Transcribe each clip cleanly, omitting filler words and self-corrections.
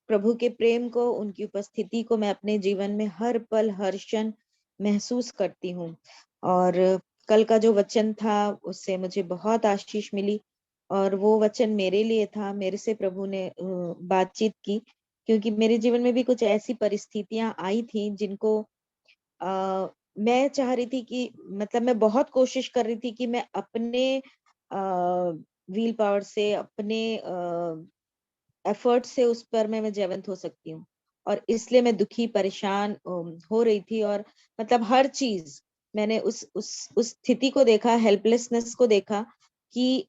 प्रभु के प्रेम को, उनकी उपस्थिति को मैं अपने जीवन में हर पल, हर क्षण महसूस करती हूँ। और कल का जो वचन था, उससे मुझे बहुत आशीष मिली और वो वचन मेरे लिए था। मेरे से प्रभु ने बातचीत की, क्योंकि मेरे जीवन में भी कुछ ऐसी परिस्थितियाँ आई थी जिनको मैं चाह रही थी कि मतलब मैं बहुत कोशिश कर रही थी कि मैं अपने व्हील पावर से, अपने एफर्ट से उस पर मैं जयवंत हो सकती हूँ। और इसलिए मैं दुखी, परेशान हो रही थी। और मतलब हर चीज़ मैंने उस स्थिति को देखा, हेल्पलेसनेस को देखा कि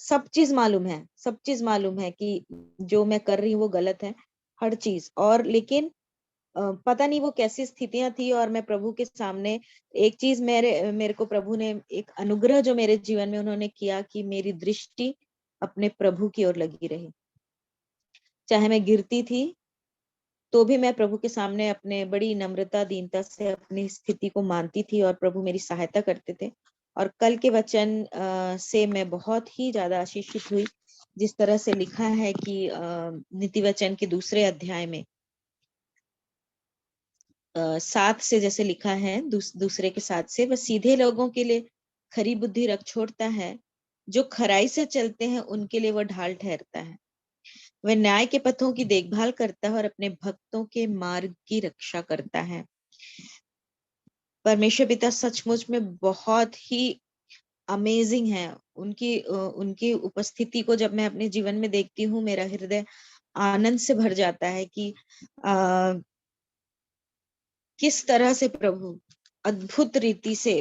सब चीज़ मालूम है कि जो मैं कर रही हूँ वो गलत है, हर चीज़। और लेकिन पता नहीं वो कैसी स्थितियाँ थी और मैं प्रभु के सामने एक चीज़ मेरे मेरे को प्रभु ने एक अनुग्रह जो मेरे जीवन में उन्होंने किया कि मेरी दृष्टि अपने प्रभु की ओर लगी रही। चाहे मैं गिरती थी, तो भी मैं प्रभु के सामने अपने बड़ी नम्रता, दीनता से अपनी स्थिति को मानती थी और प्रभु मेरी सहायता करते थे। और कल के वचन से मैं बहुत ही ज़्यादा आशीषित हुई, जिस तरह से लिखा है कि नीति वचन के दूसरे अध्याय में 7 से जैसे लिखा है, दूसरे के 7 से, वह सीधे लोगों के लिए खरी बुद्धि रख छोड़ता है, जो खराई से चलते हैं उनके लिए वह ढाल ठहरता है। वह न्याय के पथों की देखभाल करता है और अपने भक्तों के मार्ग की रक्षा करता है। परमेश्वर पिता सचमुच में बहुत ही अमेजिंग है। उनकी उपस्थिति को जब मैं अपने जीवन में देखती हूँ, मेरा हृदय आनंद से भर जाता है कि अ, किस तरह से प्रभु अद्भुत रीति से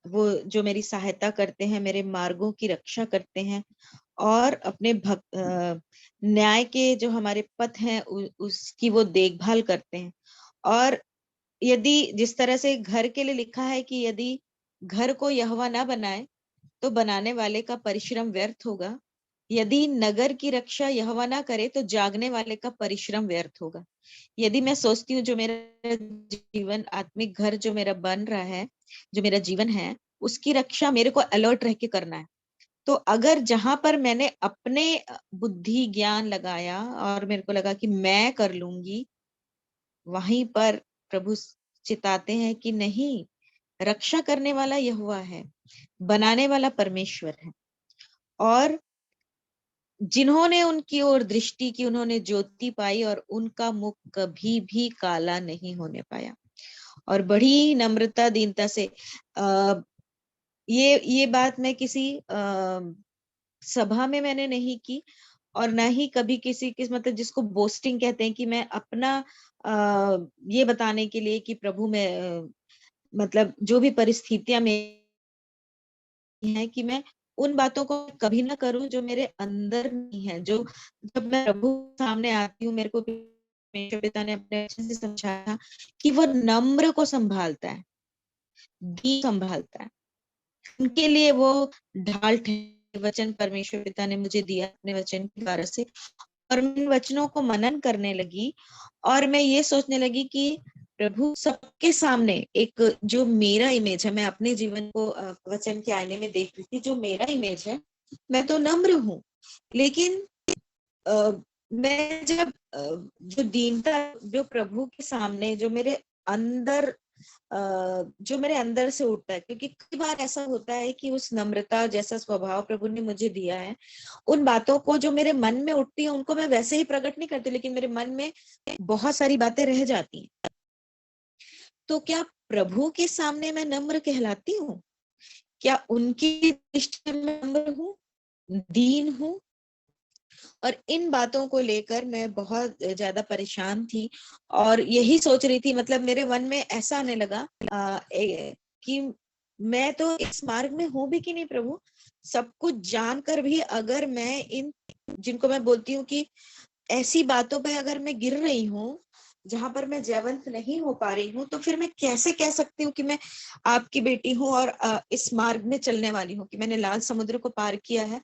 वो जो मेरी सहायता करते हैं, मेरे मार्गों की रक्षा करते हैं और अपने न्याय के जो हमारे पथ हैं उसकी वो देखभाल करते हैं। और यदि जिस तरह से घर के लिए लिखा है कि यदि घर को यहोवा ना बनाए तो बनाने वाले का परिश्रम व्यर्थ होगा। यदि नगर की रक्षा यहोवा ना करे तो जागने वाले का परिश्रम व्यर्थ होगा। यदि मैं सोचती हूँ जो मेरा जीवन, आत्मिक घर जो मेरा बन रहा है, जो मेरा जीवन है, उसकी रक्षा मेरे को अलर्ट रह के करना है। तो अगर जहाँ पर मैंने अपने बुद्धि ज्ञान लगाया और मेरे को लगा कि मैं कर लूंगी, वहीं पर प्रभु चिताते हैं कि नहीं, रक्षा करने वाला यहोवा है, बनाने वाला परमेश्वर है। और जिन्होंने उनकी ओर दृष्टि की, उन्होंने ज्योति पाई और उनका मुख कभी भी काला नहीं होने पाया। और बड़ी नम्रता, दीनता से आ, ये बात मैं किसी सभा में मैंने नहीं की और ना ही कभी किसी किस मतलब जिसको बोस्टिंग कहते हैं कि मैं अपना ये बताने के लिए कि प्रभु में मतलब जो भी परिस्थितियां में है कि मैं उन बातों को कभी ना करूं जो मेरे अंदर नहीं है। जो जब मैं प्रभु के सामने आती हूँ, मेरे को परमेश्वर पिता ने अपने अच्छे से समझाया कि वो नम्र को संभालता है, दीन संभालता है। उनके लिए वो ढाल वचन परमेश्वर पिता ने मुझे दिया अपने वचन के द्वारा से। और मैं इन वचनों को मनन करने लगी और मैं ये सोचने लगी कि प्रभु सबके सामने एक जो मेरा इमेज है, मैं अपने जीवन को वचन के आईने में देख रही थी, जो मेरा इमेज है, मैं तो नम्र हूँ। लेकिन अ, मैं जब जो दीनता जो प्रभु के सामने जो मेरे अंदर जो मेरे अंदर से उठता है, क्योंकि कई बार ऐसा होता है कि उस नम्रता जैसा स्वभाव प्रभु ने मुझे दिया है, उन बातों को जो मेरे मन में उठती है उनको मैं वैसे ही प्रकट नहीं करती, लेकिन मेरे मन में बहुत सारी बातें रह जाती हैं। तो क्या प्रभु के सामने मैं नम्र कहलाती हूँ? क्या उनकी दृष्टि में मैं नम्र हूँ, दीन हूँ? और इन बातों को लेकर मैं बहुत ज्यादा परेशान थी और यही सोच रही थी, मतलब मेरे मन में ऐसा आने लगा कि मैं तो इस मार्ग में हूं भी कि नहीं प्रभु, सब कुछ जानकर भी अगर मैं इन जिनको मैं बोलती हूँ कि ऐसी बातों पे अगर मैं गिर रही हूँ जहां पर मैं जयवंत नहीं हो पा रही हूँ, तो फिर मैं कैसे कह सकती हूँ कि मैं आपकी बेटी हूँ और इस मार्ग में चलने वाली हूँ, कि मैंने लाल समुद्र को पार किया है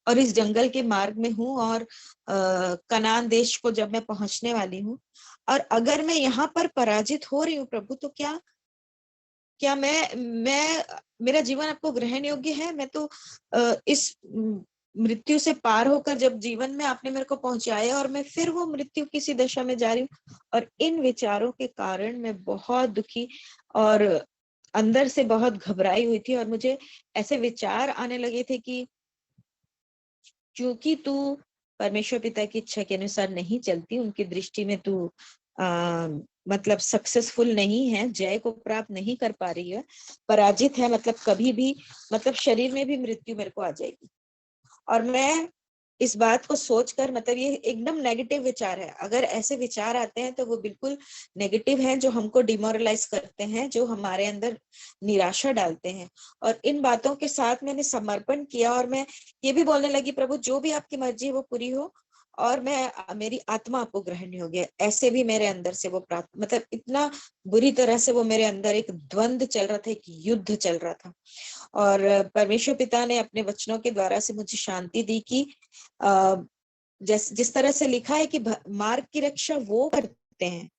और इस जंगल के मार्ग में हूँ और कनान देश को जब मैं पहुंचने वाली हूँ, और अगर मैं यहाँ पर पराजित हो रही हूँ प्रभु, तो क्या क्या मैं मेरा जीवन आपको ग्रहण योग्य है? मैं तो इस मृत्यु से पार होकर जब जीवन में आपने मेरे को पहुंचाया और मैं फिर वो मृत्यु किसी दशा में जा रही हूँ। और इन विचारों के कारण मैं बहुत दुखी और अंदर से बहुत घबराई हुई थी, और मुझे ऐसे विचार आने लगे थे कि क्योंकि तू परमेश्वर पिता की इच्छा के अनुसार नहीं चलती, उनकी दृष्टि में तू मतलब सक्सेसफुल नहीं है, जय को प्राप्त नहीं कर पा रही है, पराजित है, मतलब कभी भी, मतलब शरीर में भी मृत्यु मेरे को आ जाएगी। और मैं इस बात को सोचकर, मतलब ये एकदम नेगेटिव विचार है, अगर ऐसे विचार आते हैं तो वो बिल्कुल नेगेटिव हैं, जो हमको डिमोरलाइज करते हैं, जो हमारे अंदर निराशा डालते हैं। और इन बातों के साथ मैंने समर्पण किया और मैं ये भी बोलने लगी, प्रभु जो भी आपकी मर्जी है वो पूरी हो, और मैं, मेरी आत्मा आपको ग्रहण हो गया। ऐसे भी मेरे अंदर से वो प्राप्त, मतलब इतना बुरी तरह से वो मेरे अंदर एक द्वंद चल रहा था, एक युद्ध चल रहा था। और परमेश्वर पिता ने अपने वचनों के द्वारा से मुझे शांति दी कि जिस तरह से लिखा है कि मार्ग की रक्षा वो करते हैं,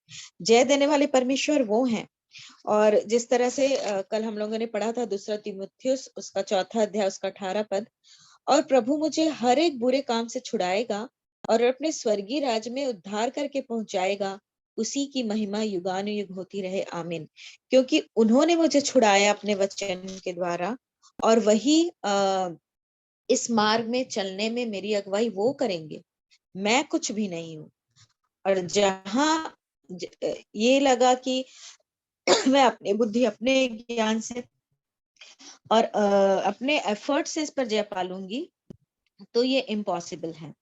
जय देने वाले परमेश्वर वो हैं। और जिस तरह से कल हम लोगों ने पढ़ा था दूसरा तीमुथियुस उसका 4 अध्याय उसका 18 पद, और प्रभु मुझे हर एक बुरे काम से छुड़ाएगा और अपने स्वर्गीय राज्य में उद्धार करके पहुंचाएगा, उसी की महिमा युगानुयुग होती रहे, आमीन। क्योंकि उन्होंने मुझे छुड़ाया अपने वचन के द्वारा, और वही इस मार्ग में चलने में मेरी अगुवाई वो करेंगे, मैं कुछ भी नहीं हूँ। और जहां ये लगा कि मैं अपनी बुद्धि, अपने ज्ञान से और अपने एफर्ट से इस पर जय पालूंगी, तो ये इम्पॉसिबल है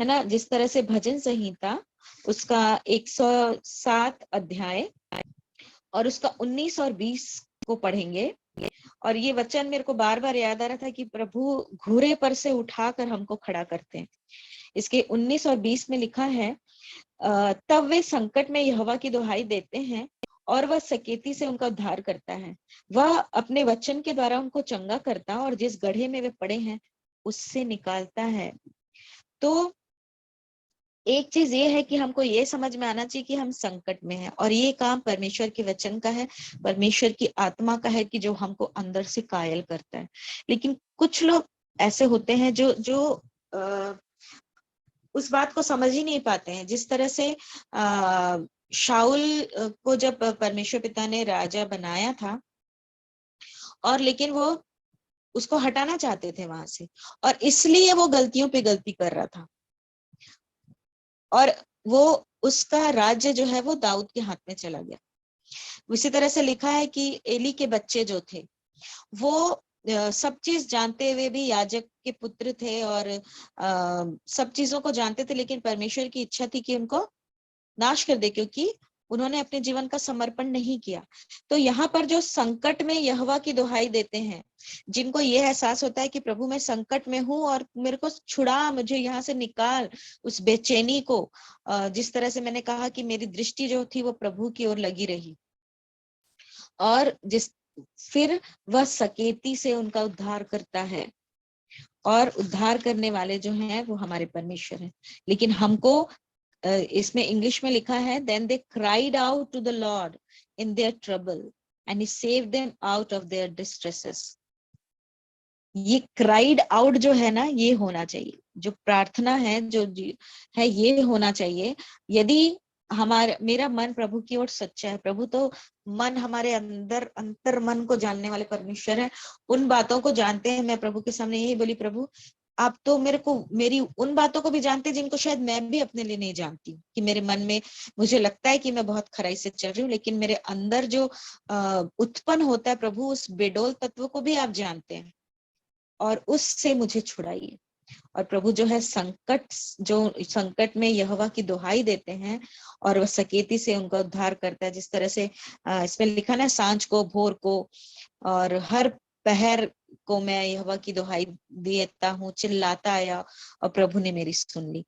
ना। जिस तरह से भजन संहिता उसका 107 अध्याय और उसका 19 और 20 को पढ़ेंगे, और ये वचन मेरे को बार बार याद आ रहा था कि प्रभु घोड़े पर से उठाकर हमको खड़ा करते हैं। इसके 19 और 20 में लिखा है, तब वे संकट में यहोवा की दुहाई देते हैं और वह सकेती से उनका उद्धार करता है। वह अपने वचन के द्वारा उनको चंगा करता और जिस गड्ढे में वे पड़े हैं उससे निकालता है। तो एक चीज ये है कि हमको ये समझ में आना चाहिए कि हम संकट में हैं, और ये काम परमेश्वर के वचन का है, परमेश्वर की आत्मा का है कि जो हमको अंदर से कायल करता है। लेकिन कुछ लोग ऐसे होते हैं जो जो उस बात को समझ ही नहीं पाते हैं। जिस तरह से शाऊल को जब परमेश्वर पिता ने राजा बनाया था, और लेकिन वो उसको हटाना चाहते थे वहां से, और इसलिए वो गलतियों पे गलती कर रहा था, और वो उसका राज्य जो है वो दाऊद के हाथ में चला गया। उसी तरह से लिखा है कि एली के बच्चे जो थे वो सब चीज जानते हुए भी याजक के पुत्र थे, और सब चीजों को जानते थे, लेकिन परमेश्वर की इच्छा थी कि उनको नाश कर दे, क्योंकि उन्होंने अपने जीवन का समर्पण नहीं किया। तो यहाँ पर जो संकट में यहोवा की दुहाई देते हैं, जिनको ये एहसास होता है कि प्रभु मैं संकट में हूँ और मेरे को छुड़ा, मुझे यहाँ से निकाल, उस बेचैनी को, जिस तरह से मैंने कहा कि मेरी दृष्टि जो थी वो प्रभु की ओर लगी रही, और फिर वह सकेती से उनका उद्धार करता है, और उद्धार करने वाले जो हैं वो हमारे परमेश्वर हैं। लेकिन हमको इसमें इंग्लिश में लिखा है, then they cried out to the Lord in their trouble and he saved them out of their distresses. ये क्राइड आउट जो है ना, ये होना चाहिए, जो प्रार्थना है जो है ये होना चाहिए। यदि मेरा मन प्रभु की ओर सच्चा है, प्रभु तो मन हमारे अंदर अंतर मन को जानने वाले परमेश्वर है, उन बातों को जानते हैं। मैं प्रभु के सामने यही बोली, प्रभु आप तो मेरे को मेरी उन बातों को भी जानते हैं जिनको शायद मैं भी अपने लिए नहीं जानती, कि मेरे मन में मुझे लगता है कि मैं बहुत खराई से चल रही हूँ, लेकिन मेरे अंदर जो उत्पन्न होता है प्रभु, उस बेडोल तत्व को भी आप जानते हैं, और उससे मुझे छुड़ाइए। और प्रभु जो है संकट में यहोवा की दुहाई देते हैं और वह सकेती से उनका उद्धार करता है। जिस तरह से इसमें लिखा ना, सांझ को, भोर को और हर पहर को मैं यहोवा की दुहाई देता हूँ, चिल्लाता आया और प्रभु ने मेरी सुन ली।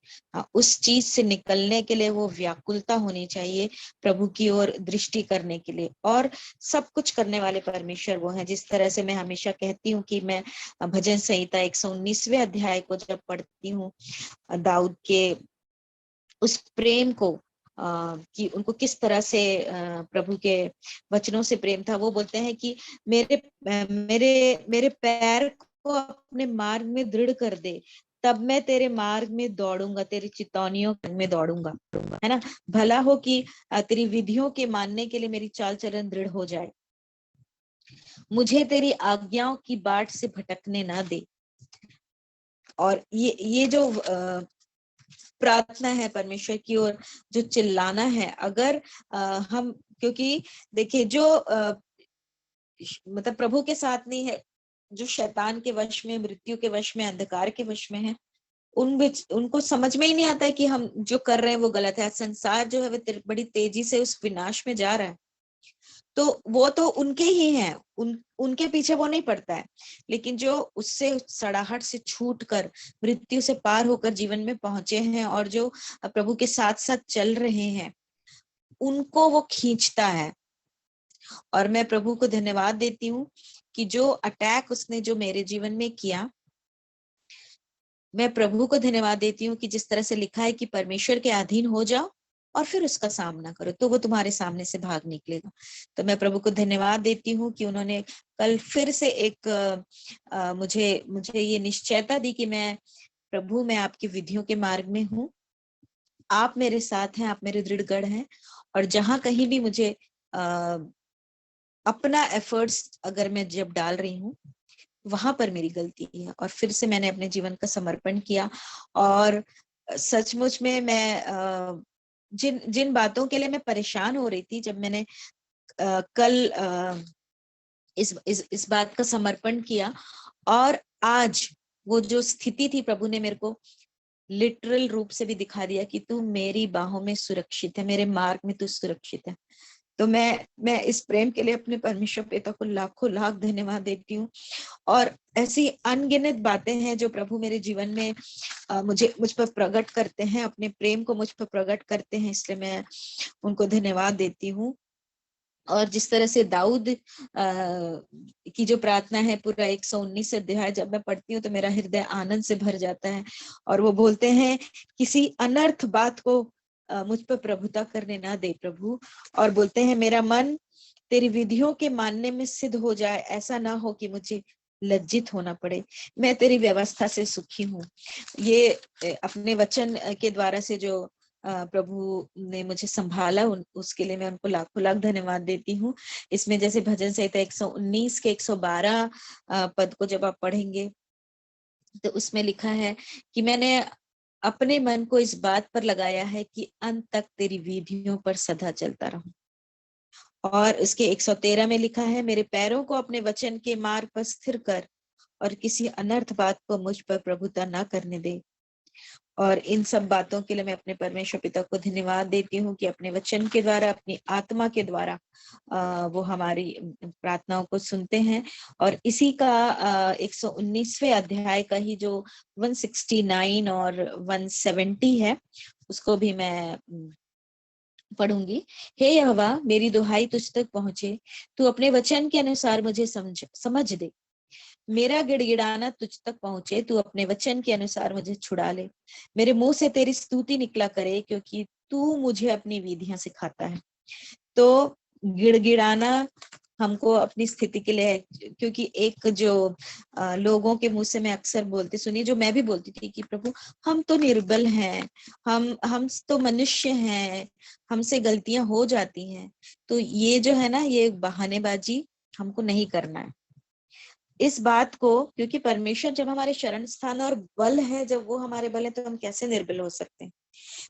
उस चीज से निकलने के लिए वो व्याकुलता होनी चाहिए, प्रभु की ओर दृष्टि करने के लिए, और सब कुछ करने वाले परमेश्वर वो हैं। जिस तरह से मैं हमेशा कहती हूँ कि मैं भजन संहिता 119वें अध्याय को जब पढ़ती हूँ, दाऊद के उस प्रेम को, कि उनको किस तरह से प्रभु के वचनों से प्रेम था। वो बोलते हैं कि मेरे मेरे मेरे पैर को अपने मार्ग में दृढ़ कर दे, तब मैं तेरे मार्ग में दौड़ूंगा, तेरी चितौनियों में दौड़ूंगा, है ना। भला हो कि तेरी विधियों के मानने के लिए मेरी चाल चलन दृढ़ हो जाए। मुझे तेरी आज्ञाओं की बाट से भटकने ना दे। और ये जो प्रार्थना है परमेश्वर की ओर, जो चिल्लाना है, अगर हम, क्योंकि देखिए जो मतलब प्रभु के साथ नहीं है, जो शैतान के वश में, मृत्यु के वश में, अंधकार के वश में है, उनको समझ में ही नहीं आता है कि हम जो कर रहे हैं वो गलत है। संसार जो है वो बड़ी तेजी से उस विनाश में जा रहा है, तो वो तो उनके ही हैं, उनके पीछे वो नहीं पड़ता है। लेकिन जो उससे सड़ाहट से छूट कर, मृत्यु से पार होकर जीवन में पहुंचे हैं और जो प्रभु के साथ साथ चल रहे हैं, उनको वो खींचता है। और मैं प्रभु को धन्यवाद देती हूँ कि जो अटैक उसने जो मेरे जीवन में किया, मैं प्रभु को धन्यवाद देती हूँ कि जिस तरह से लिखा है कि परमेश्वर के अधीन हो जाओ और फिर उसका सामना करो, तो वो तुम्हारे सामने से भाग निकलेगा। तो मैं प्रभु को धन्यवाद देती हूँ कि उन्होंने कल फिर से एक मुझे मुझे ये निश्चयता दी कि मैं, प्रभु मैं आपकी विधियों के मार्ग में हूँ, आप मेरे साथ हैं, आप मेरे दृढ़ गढ़ हैं। और जहां कहीं भी मुझे अपना एफर्ट्स अगर मैं जब डाल रही हूँ, वहां पर मेरी गलती है, और फिर से मैंने अपने जीवन का समर्पण किया। और सचमुच में मैं जिन जिन बातों के लिए मैं परेशान हो रही थी, जब मैंने कल इस बात का समर्पण किया, और आज वो जो स्थिति थी, प्रभु ने मेरे को लिटरल रूप से भी दिखा दिया कि तू मेरी बाहों में सुरक्षित है, मेरे मार्ग में तू सुरक्षित है। तो मैं इस प्रेम के लिए अपने परमेश्वर पिता को लाखों लाख धन्यवाद देती हूँ। और ऐसी अनगिनत बातें हैं जो प्रभु मेरे जीवन में मुझ पर प्रकट करते हैं, अपने प्रेम को मुझ पर प्रकट करते हैं, इसलिए मैं उनको धन्यवाद देती हूँ। और जिस तरह से दाऊद की जो प्रार्थना है, पूरा 119 अध्याय जब मैं पढ़ती हूँ तो मेरा हृदय आनंद से भर जाता है। और वो बोलते हैं, किसी अनर्थ बात को मुझ पर प्रभुता करने ना दे प्रभु। और बोलते हैं, मेरा मन तेरी विधियों के मानने में सिद्ध हो जाए, ऐसा ना हो कि मुझे लज्जित होना पड़े। मैं तेरी व्यवस्था से सुखी हूँ। ये अपने वचन के द्वारा से जो प्रभु ने मुझे संभाला, उसके लिए मैं उनको लाखों लाख धन्यवाद देती हूँ। इसमें जैसे भजन संहिता 119 के 112 पद को जब आप पढ़ेंगे, तो उसमें लिखा है कि मैंने अपने मन को इस बात पर लगाया है कि अंत तक तेरी विधियों पर सदा चलता रहूं। और इसके 113 में लिखा है, मेरे पैरों को अपने वचन के मार्ग पर स्थिर कर और किसी अनर्थ बात को मुझ पर प्रभुता ना करने दे। और इन सब बातों के लिए मैं अपने परमेश्वर पिता को धन्यवाद देती हूँ कि अपने वचन के द्वारा, अपनी आत्मा के द्वारा वो हमारी प्रार्थनाओं को सुनते हैं। और इसी का 119वें अध्याय का ही जो 169 और 170 है, उसको भी मैं पढ़ूंगी। हे यहोवा, मेरी दुहाई तुझ तक पहुंचे, तू अपने वचन के अनुसार मुझे समझ दे। मेरा गिड़गिड़ाना तुझ तक पहुंचे, तू अपने वचन के अनुसार मुझे छुड़ा ले। मेरे मुंह से तेरी स्तुति निकला करे, क्योंकि तू मुझे अपनी विधियां सिखाता है। तो गिड़गिड़ाना हमको अपनी स्थिति के लिए है, क्योंकि एक जो लोगों के मुंह से मैं अक्सर बोलती सुनी, जो मैं भी बोलती थी कि प्रभु हम तो निर्बल हैं, हम तो मनुष्य हैं, हमसे गलतियां हो जाती हैं। तो ये जो है ना, ये बहानेबाजी हमको नहीं करना है इस बात को, क्योंकि परमेश्वर जब हमारे शरण स्थान और बल है, जब वो हमारे बल है, तो हम कैसे निर्बल हो सकते हैं।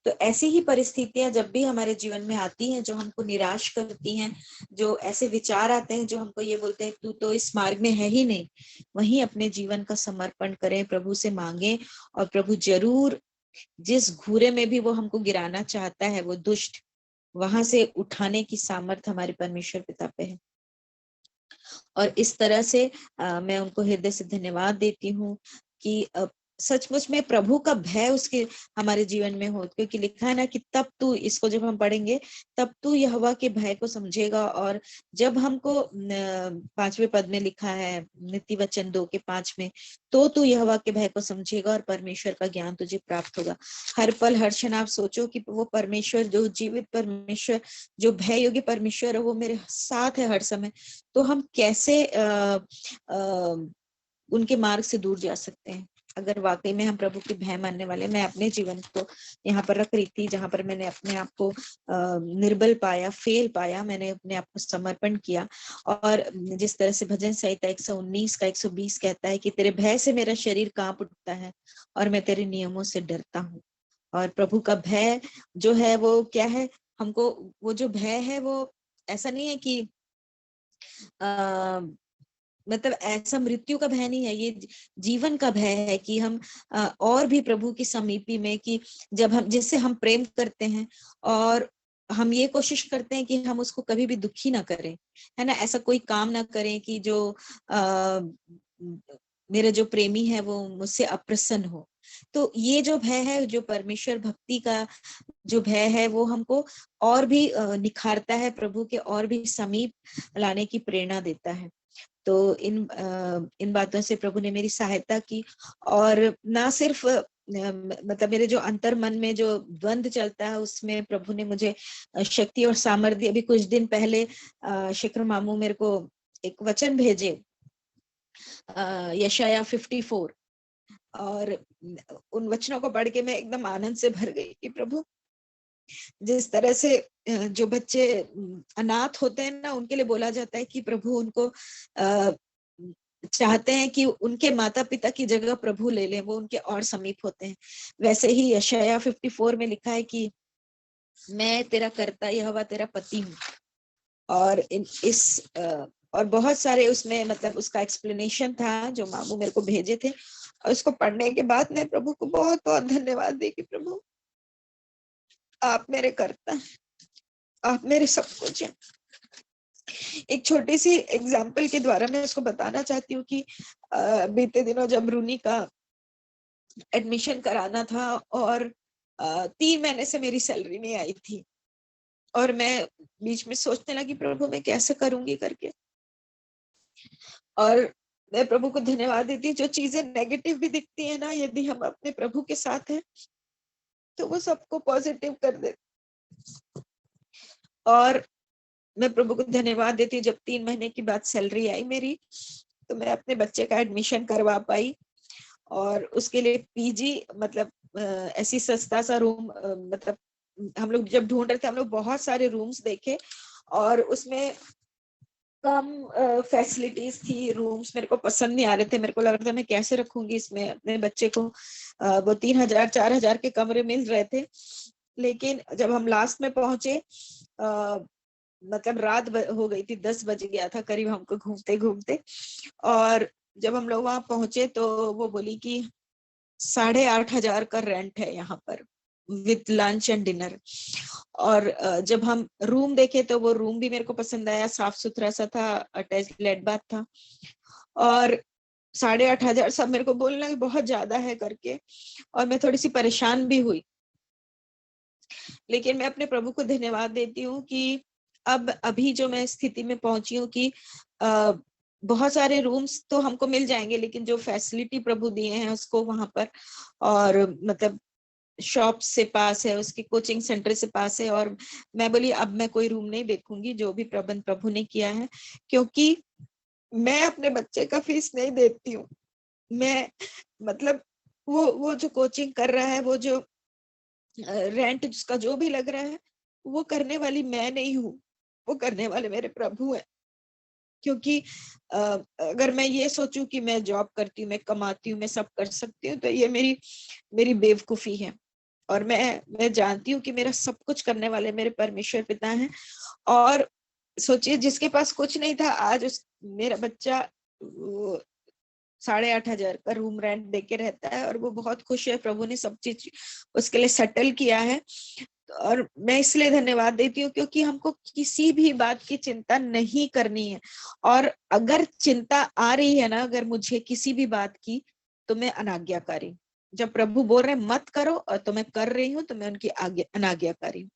तो ऐसी ही परिस्थितियां जब भी हमारे जीवन में आती हैं, जो हमको निराश करती हैं, जो ऐसे विचार आते हैं जो हमको ये बोलते हैं तू तो इस मार्ग में है ही नहीं, वहीं अपने जीवन का समर्पण करें, प्रभु से मांगे। और प्रभु जरूर जिस घूरे में भी वो हमको गिराना चाहता है, वो दुष्ट, वहां से उठाने की सामर्थ्य हमारे परमेश्वर पिता पे है। और इस तरह से मैं उनको हृदय से धन्यवाद देती हूँ कि सचमुच में प्रभु का भय उसके हमारे जीवन में हो, क्योंकि लिखा है ना कि तब तू, इसको जब हम पढ़ेंगे, तब तू यहोवा के भय को समझेगा। और जब हमको 5वें पद में लिखा है, नीति वचन 2:5 में, तो तू यहोवा के भय को समझेगा और परमेश्वर का ज्ञान तुझे प्राप्त होगा। हर पल हर क्षण आप सोचो कि वो परमेश्वर, जो जीवित परमेश्वर, जो भय योग्य परमेश्वर है, वो मेरे साथ है हर समय। तो हम कैसे उनके मार्ग से दूर जा सकते हैं। अगर वाकई में हम प्रभु के भय मानने वाले। मैं अपने जीवन को यहाँ पर रख रही थी जहां पर मैंने अपने आप को निर्बल पाया, फेल पाया, मैंने अपने आप को समर्पण किया। और जिस तरह से भजन संहिता 119 का 120 कहता है कि तेरे भय से मेरा शरीर कांप उठता है और मैं तेरे नियमों से डरता हूँ। और प्रभु का भय जो है वो क्या है, हमको वो जो भय है वो ऐसा नहीं है कि मतलब ऐसा मृत्यु का भय नहीं है, ये जीवन का भय है कि हम और भी प्रभु की समीपी में, कि जब हम जिससे हम प्रेम करते हैं और हम ये कोशिश करते हैं कि हम उसको कभी भी दुखी ना करें, है ना, ऐसा कोई काम ना करें कि जो आ, मेरे जो प्रेमी है वो मुझसे अप्रसन्न हो। तो ये जो भय है, जो परमेश्वर भक्ति का जो भय है, वो हमको और भी निखारता है, प्रभु के और भी समीप लाने की प्रेरणा देता है। तो इन बातों से प्रभु ने मेरी सहायता की। और ना सिर्फ मतलब मेरे जो अंतर मन में जो द्वंद चलता है उसमें प्रभु ने मुझे शक्ति और सामर्थ्य। अभी कुछ दिन पहले शिखर मामू मेरे को एक वचन भेजे, यशाया 54, और उन वचनों को पढ़ के मैं एकदम आनंद से भर गई कि प्रभु, जिस तरह से जो बच्चे अनाथ होते हैं ना, उनके लिए बोला जाता है कि प्रभु उनको चाहते हैं कि उनके माता पिता की जगह प्रभु ले लें, वो उनके और समीप होते हैं। वैसे ही यशाया 54 में लिखा है कि मैं तेरा कर्ता यहोवा तेरा पति हूँ। और और बहुत सारे उसमें मतलब उसका एक्सप्लेनेशन था जो मामू मेरे को भेजे थे। और उसको पढ़ने के बाद मैं प्रभु को बहुत बहुत धन्यवाद दी कि प्रभु, आप मेरे कर्ता, आप मेरे सब कुछ हैं। एक छोटी सी एग्जाम्पल के द्वारा मैं उसको बताना चाहती हूँ कि बीते दिनों जब रूनी का एडमिशन कराना था और 3 महीने से मेरी सैलरी नहीं आई थी, और मैं बीच में सोचने लगी प्रभु मैं कैसे करूंगी करके। और मैं प्रभु को धन्यवाद देती, जो चीजें नेगेटिव भी दिखती है ना, यदि हम अपने प्रभु के साथ हैं तो वो सबको पॉजिटिव कर दे। और मैं प्रभु को धन्यवाद देती हूँ, जब 3 महीने की बाद सैलरी आई मेरी, तो मैं अपने बच्चे का एडमिशन करवा पाई। और उसके लिए पीजी मतलब ऐसी सस्ता सा रूम, मतलब हम लोग जब ढूंढ रहे थे, हम लोग बहुत सारे रूम्स देखे और उसमें कम फैसिलिटीज थी। रूम्स मेरे को पसंद नहीं आ रहे थे, मेरे को लग रहा था मैं कैसे रखूंगी इसमें अपने बच्चे को। वो 3,000 4,000 के कमरे मिल रहे थे। लेकिन जब हम लास्ट में पहुंचे, मतलब रात हो गई थी, 10 बज गया था करीब हमको घूमते घूमते। और जब हम लोग वहां पहुंचे तो वो बोली कि 8,500 का रेंट है यहाँ पर विथ लंच एंड डिनर। और जब हम रूम देखे तो वो रूम भी मेरे को पसंद आया, साफ सुथरा सा था, अटैच लेट बाथ था। और 8,500 सब मेरे को बोलना कि बहुत ज्यादा है करके, और मैं थोड़ी सी परेशान भी हुई। लेकिन मैं अपने प्रभु को धन्यवाद देती हूँ कि अब अभी जो मैं स्थिति में पहुंची हूँ कि बहुत सारे रूम्स तो हमको मिल जाएंगे, लेकिन जो फैसिलिटी प्रभु दिए हैं उसको वहां पर, और मतलब शॉप से पास है, उसकी कोचिंग सेंटर से पास है। और मैं बोली अब मैं कोई रूम नहीं देखूंगी, जो भी प्रबंध प्रभु ने किया है, क्योंकि मैं अपने बच्चे का फीस नहीं देती हूँ। मैं मतलब वो जो कोचिंग कर रहा है, वो जो रेंट जिसका जो भी लग रहा है, वो करने वाली मैं नहीं हूँ, वो करने वाले मेरे प्रभु हैं। क्योंकि अगर मैं ये सोचूं कि मैं जॉब करती हूँ, मैं कमाती हूँ, मैं सब कर सकती हूँ, तो ये मेरी बेवकूफी है। और मैं जानती हूँ कि मेरा सब कुछ करने वाले मेरे परमेश्वर पिता हैं। और सोचिए, जिसके पास कुछ नहीं था, आज मेरा बच्चा 8,500 का रूम रेंट देके रहता है और वो बहुत खुश है। प्रभु ने सब चीज उसके लिए सेटल किया है। और मैं इसलिए धन्यवाद देती हूँ क्योंकि हमको किसी भी बात की चिंता नहीं करनी है। और अगर चिंता आ रही है ना, अगर मुझे किसी भी बात की, तो मैं अनाज्ञाकारी। जब प्रभु बोल रहे मत करो और तो मैं कर रही हूँ, तो मैं उनकी अनाज्ञाकारी हूँ।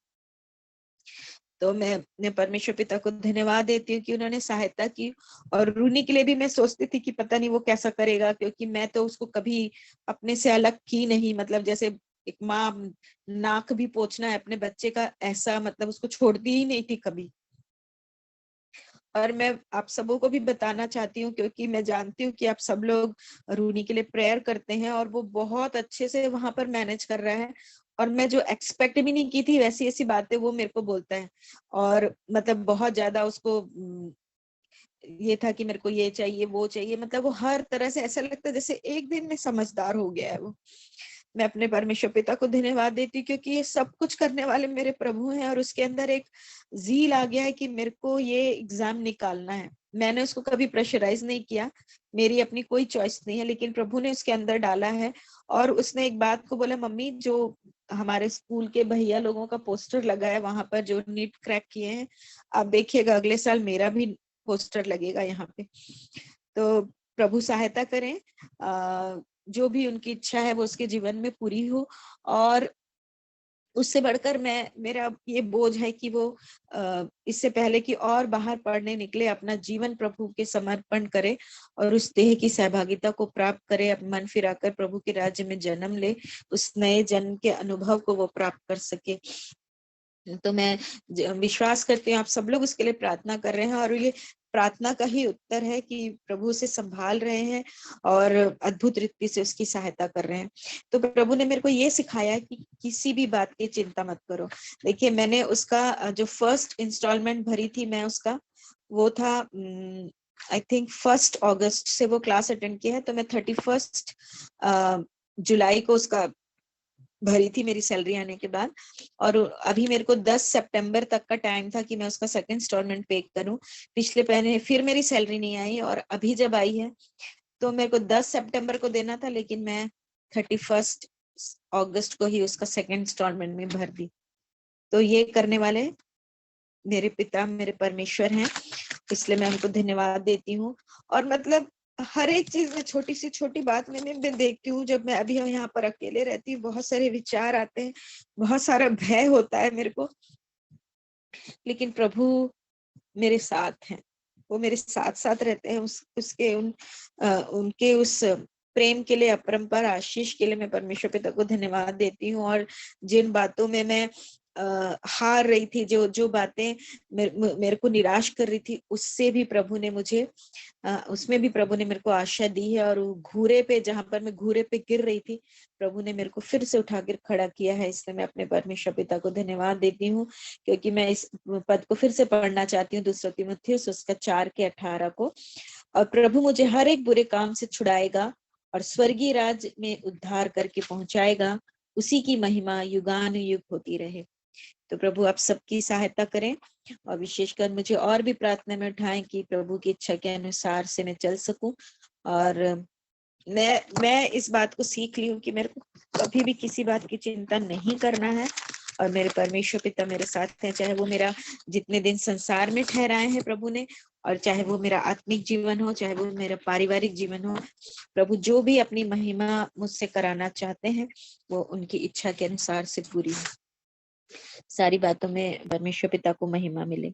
तो मैं अपने परमेश्वर पिता को धन्यवाद देती हूँ कि उन्होंने सहायता की। और रूनी के लिए भी मैं सोचती थी कि पता नहीं वो कैसा करेगा, क्योंकि मैं तो उसको कभी अपने से अलग की नहीं। मतलब जैसे एक माँ नाक भी पोंछना है अपने बच्चे का, ऐसा मतलब उसको छोड़ती ही नहीं थी कभी। और मैं आप सबों को भी बताना चाहती हूँ, क्योंकि मैं जानती हूँ कि आप सब लोग रूनी के लिए प्रेयर करते हैं, और वो बहुत अच्छे से वहां पर मैनेज कर रहा है। और मैं जो एक्सपेक्ट भी नहीं की थी वैसी ऐसी बातें वो मेरे को बोलता है। और मतलब बहुत ज्यादा उसको ये था कि मेरे को ये चाहिए वो चाहिए, मतलब वो हर तरह से ऐसा लगता है जैसे एक दिन में समझदार हो गया है वो। मैं अपने परमेश्वर पिता को धन्यवाद देती हूँ, क्योंकि ये सब कुछ करने वाले मेरे प्रभु हैं, और उसके अंदर एक जील आ गया है कि मेरे को ये एग्जाम निकालना है। मैंने उसको कभी प्रेशराइज नहीं किया, मेरी अपनी कोई चॉइस नहीं है, लेकिन प्रभु ने उसके अंदर डाला है। और उसने एक बात को बोला, मम्मी जो हमारे स्कूल के भैया लोगों का पोस्टर लगा है वहां पर जो नीट क्रैक किए हैं, आप देखिएगा अगले साल मेरा भी पोस्टर लगेगा यहाँ पे। तो प्रभु सहायता करें, जो भी उनकी इच्छा है वो उसके जीवन में पूरी हो। और उससे बढ़कर मैं मेरा ये बोझ है कि वो इससे पहले कि और बाहर पढ़ने निकले, अपना जीवन प्रभु के समर्पण करे और उस देह की सहभागिता को प्राप्त करे, अब मन फिराकर प्रभु के राज्य में जन्म ले, उस नए जन्म के अनुभव को वो प्राप्त कर सके। तो मैं विश्वास करती हूँ आप सब लोग उसके लिए प्रार्थना कर रहे हैं, और ये प्रार्थना का ही उत्तर है कि प्रभु से संभाल रहे हैं और अद्भुत रीति से उसकी सहायता कर रहे हैं। तो प्रभु ने मेरे को ये सिखाया कि किसी भी बात की चिंता मत करो। देखिए, मैंने उसका जो फर्स्ट इंस्टॉलमेंट भरी थी, मैं उसका वो था आई थिंक 1 अगस्त से वो क्लास अटेंड किया है, तो मैं 31 जुलाई को उसका भरी थी मेरी सैलरी आने के बाद। और अभी मेरे को 10 सितंबर तक का टाइम था कि मैं उसका सेकंड इंस्टॉलमेंट पे करूं। पिछले महीने फिर मेरी सैलरी नहीं आई, और अभी जब आई है तो मेरे को 10 सितंबर को देना था, लेकिन मैं 31 अगस्त को ही उसका सेकंड इंस्टॉलमेंट में भर दी। तो ये करने वाले मेरे पिता, मेरे परमेश्वर हैं, इसलिए मैं उनको धन्यवाद देती हूँ। और मतलब हर एक चीज में, छोटी सी छोटी बात में मैं देखती हूँ, जब मैं अभी यहाँ पर अकेले रहती हूँ बहुत सारे विचार आते हैं, बहुत सारा भय होता है मेरे को, लेकिन प्रभु मेरे साथ हैं, वो मेरे साथ साथ रहते हैं। उसके उनके उस प्रेम के लिए, अपरंपार आशीष के लिए मैं परमेश्वर पिता को धन्यवाद देती हूँ। और जिन बातों में मैं हार रही थी, जो जो बातें मेरे को निराश कर रही थी, उससे भी प्रभु ने मुझे उसमें भी प्रभु ने मेरे को आशा दी है। और घूरे पे, जहां पर मैं घूरे पे गिर रही थी, प्रभु ने मेरे को फिर से उठाकर खड़ा किया है। इसलिए मैं अपने परमेश्वर पिता को धन्यवाद देती हूँ, क्योंकि मैं इस पद को फिर से पढ़ना चाहती हूँ, 2 तीमुथियुस उसका 4:18 को। और प्रभु मुझे हर एक बुरे काम से छुड़ाएगा और स्वर्गीय राज्य में उद्धार करके पहुंचाएगा, उसी की महिमा युगानुयुग होती रहे। तो प्रभु आप सबकी सहायता करें, और विशेषकर मुझे और भी प्रार्थना में उठाएं कि प्रभु की इच्छा के अनुसार से मैं चल सकूं। और मैं इस बात को सीख ली हूँ कि मेरे को कभी भी किसी बात की चिंता नहीं करना है, और मेरे परमेश्वर पिता मेरे साथ हैं, चाहे वो मेरा जितने दिन संसार में ठहराए हैं प्रभु ने, और चाहे वो मेरा आत्मिक जीवन हो, चाहे वो मेरा पारिवारिक जीवन हो, प्रभु जो भी अपनी महिमा मुझसे कराना चाहते हैं वो उनकी इच्छा के अनुसार से पूरी हो। सारी बातों में परमेश्वर पिता को महिमा मिले।